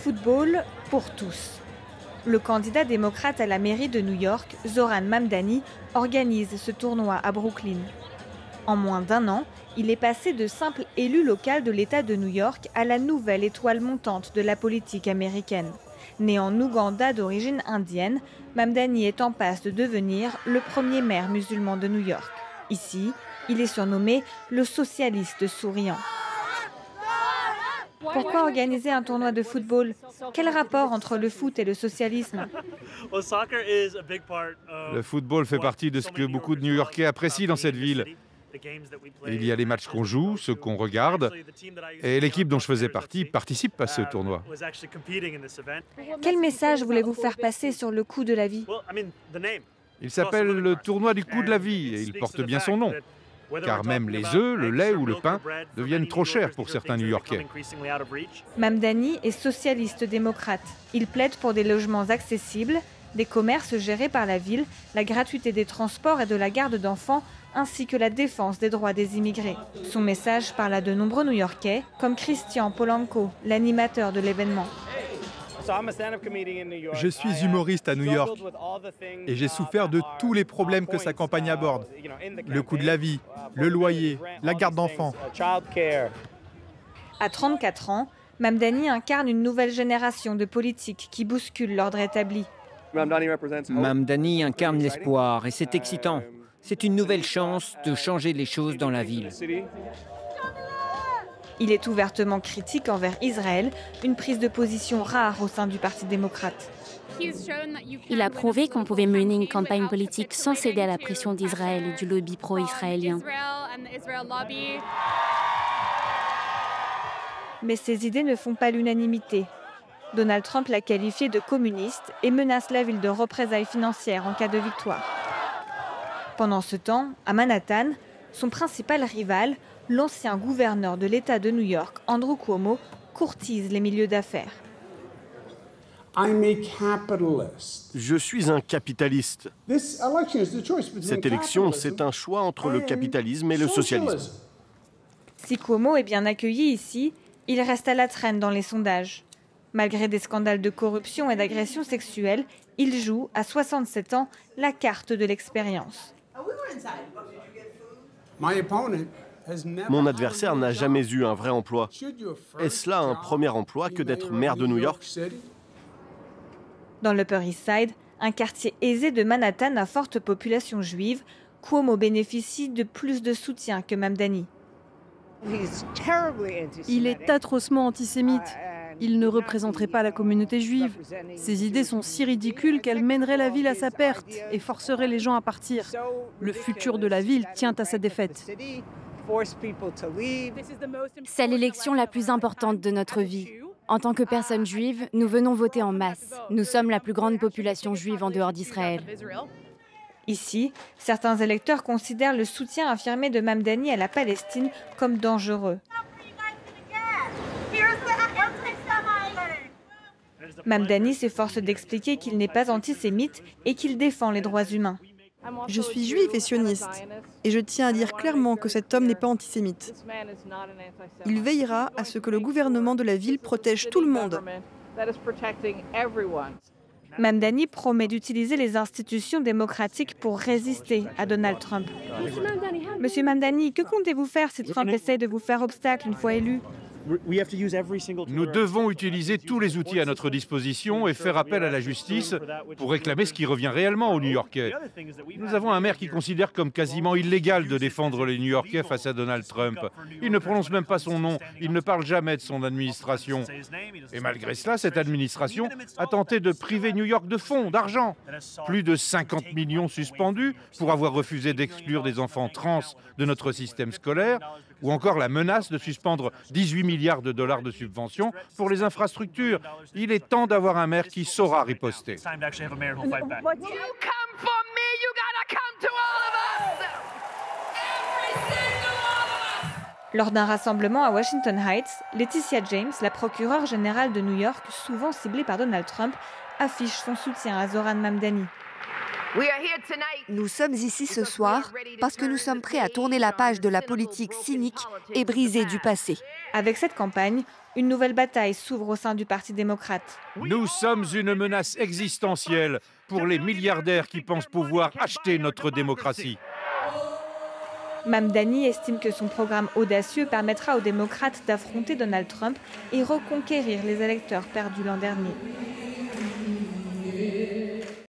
football pour tous. Le candidat démocrate à la mairie de New York, Zoran Mamdani, organise ce tournoi à Brooklyn. En moins d'1 an, il est passé de simple élu local de l'État de New York à la nouvelle étoile montante de la politique américaine. Né en Ouganda d'origine indienne, Mamdani est en passe de devenir le premier maire musulman de New York. Ici, il est surnommé le socialiste souriant. Pourquoi organiser un tournoi de football? Quel rapport entre le foot et le socialisme? Le football fait partie de ce que beaucoup de New-Yorkais apprécient dans cette ville. Il y a les matchs qu'on joue, ceux qu'on regarde, et l'équipe dont je faisais partie participe à ce tournoi. Quel message voulez-vous faire passer sur le coût de la vie? Il s'appelle le tournoi du coût de la vie et il porte bien son nom. Car même les œufs, le lait ou le pain deviennent trop chers pour certains New-Yorkais. Mamdani est socialiste démocrate. Il plaide pour des logements accessibles, des commerces gérés par la ville, la gratuité des transports et de la garde d'enfants, ainsi que la défense des droits des immigrés. Son message parle à de nombreux New-Yorkais, comme Christian Polanco, l'animateur de l'événement. Je suis humoriste à New York et j'ai souffert de tous les problèmes que sa campagne aborde. Le coût de la vie, le loyer, la garde d'enfants. À 34 ans, Mamdani incarne une nouvelle génération de politiques qui bousculent l'ordre établi. Mamdani incarne l'espoir et c'est excitant. C'est une nouvelle chance de changer les choses dans la ville. Il est ouvertement critique envers Israël, une prise de position rare au sein du Parti démocrate. Il a prouvé qu'on pouvait mener une campagne politique sans céder à la pression d'Israël et du lobby pro-israélien. Mais ces idées ne font pas l'unanimité. Donald Trump l'a qualifié de communiste et menace la ville de représailles financières en cas de victoire. Pendant ce temps, à Manhattan, son principal rival, l'ancien gouverneur de l'État de New York, Andrew Cuomo, courtise les milieux d'affaires. Je suis un capitaliste. Cette élection, c'est un choix entre le capitalisme et le socialisme. Si Cuomo est bien accueilli ici, il reste à la traîne dans les sondages. Malgré des scandales de corruption et d'agression sexuelle, il joue, à 67 ans, la carte de l'expérience. Mon adversaire n'a jamais eu un vrai emploi. Est-ce là un premier emploi que d'être maire de New York? Dans l'Upper East Side, un quartier aisé de Manhattan à forte population juive, Cuomo bénéficie de plus de soutien que Mamdani. Il est atrocement antisémite. Il ne représenterait pas la communauté juive. Ses idées sont si ridicules qu'elles mèneraient la ville à sa perte et forceraient les gens à partir. Le futur de la ville tient à sa défaite. C'est l'élection la plus importante de notre vie. En tant que personnes juives, nous venons voter en masse. Nous sommes la plus grande population juive en dehors d'Israël. Ici, certains électeurs considèrent le soutien affirmé de Mamdani à la Palestine comme dangereux. Mamdani s'efforce d'expliquer qu'il n'est pas antisémite et qu'il défend les droits humains. Je suis juive et sioniste, et je tiens à dire clairement que cet homme n'est pas antisémite. Il veillera à ce que le gouvernement de la ville protège tout le monde. Mamdani promet d'utiliser les institutions démocratiques pour résister à Donald Trump. Monsieur Mamdani, que comptez-vous faire si Trump essaie de vous faire obstacle une fois élu? Nous devons utiliser tous les outils à notre disposition et faire appel à la justice pour réclamer ce qui revient réellement aux New-Yorkais. Nous avons un maire qui considère comme quasiment illégal de défendre les New-Yorkais face à Donald Trump. Il ne prononce même pas son nom, il ne parle jamais de son administration. Et malgré cela, cette administration a tenté de priver New York de fonds, d'argent. Plus de 50 millions suspendus pour avoir refusé d'exclure des enfants trans de notre système scolaire, ou encore la menace de suspendre 18 milliards de dollars de subventions pour les infrastructures. Il est temps d'avoir un maire qui saura riposter. Lors d'un rassemblement à Washington Heights, Letitia James, la procureure générale de New York, souvent ciblée par Donald Trump, affiche son soutien à Zoran Mamdani. Nous sommes ici ce soir parce que nous sommes prêts à tourner la page de la politique cynique et brisée du passé. Avec cette campagne, Une nouvelle bataille s'ouvre au sein du Parti démocrate. Nous sommes une menace existentielle pour les milliardaires qui pensent pouvoir acheter notre démocratie. Mamdani estime que son programme audacieux permettra aux démocrates d'affronter Donald Trump et reconquérir les électeurs perdus l'an dernier.